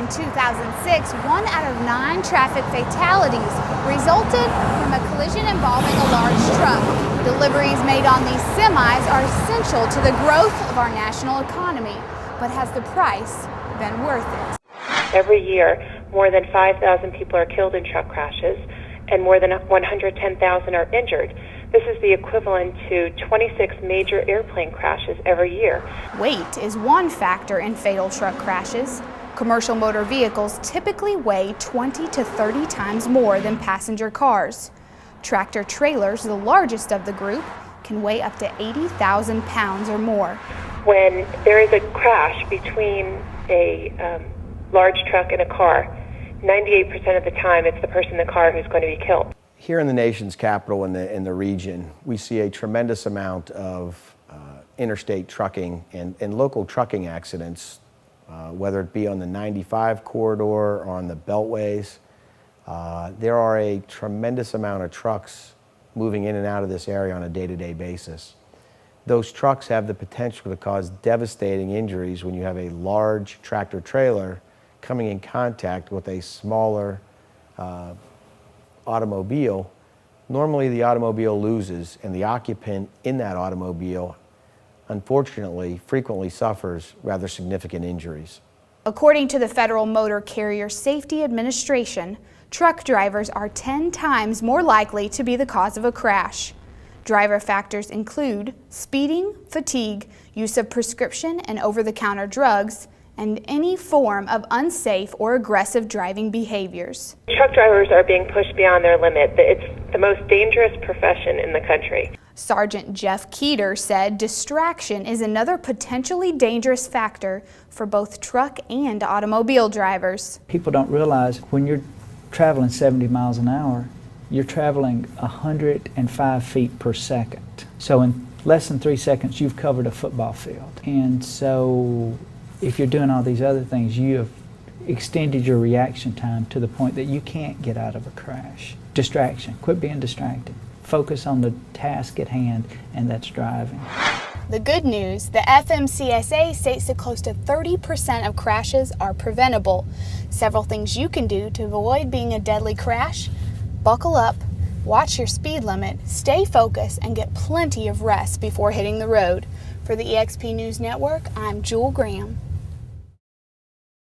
In 2006, 1 out of 9 traffic fatalities resulted from a collision involving a large truck. Deliveries made on these semis are essential to the growth of our national economy, but has the price been worth it? Every year, more than 5,000 people are killed in truck crashes, and more than 110,000 are injured. This is the equivalent to 26 major airplane crashes every year. Weight is one factor in fatal truck crashes. Commercial motor vehicles typically weigh 20 to 30 times more than passenger cars. Tractor trailers, the largest of the group, can weigh up to 80,000 pounds or more. When there is a crash between a large truck and a car, 98% of the time it's the person in the car who's going to be killed. Here in the nation's capital and in the region, we see a tremendous amount of interstate trucking and local trucking accidents, whether it be on the 95 corridor or on the beltways. There are a tremendous amount of trucks moving in and out of this area on a day-to-day basis. Those trucks have the potential to cause devastating injuries when you have a large tractor trailer coming in contact with a smaller automobile. Normally the automobile loses, and the occupant in that automobile, unfortunately, frequently suffers rather significant injuries. According to the Federal Motor Carrier Safety Administration, truck drivers are 10 times more likely to be the cause of a crash. Driver factors include speeding, fatigue, use of prescription and over-the-counter drugs, and any form of unsafe or aggressive driving behaviors. Truck drivers are being pushed beyond their limit. It's the most dangerous profession in the country. Sergeant Jeff Keeter said distraction is another potentially dangerous factor for both truck and automobile drivers. People don't realize when you're traveling 70 miles an hour, you're traveling 105 feet per second. So in less than 3 seconds, you've covered a football field. And so if you're doing all these other things, you have extended your reaction time to the point that you can't get out of a crash. Distraction. Quit being distracted. Focus on the task at hand, and that's driving. The good news, the FMCSA states that close to 30% of crashes are preventable. Several things you can do to avoid being a deadly crash: buckle up, watch your speed limit, stay focused, and get plenty of rest before hitting the road. For the EXP News Network, I'm Jewel Graham.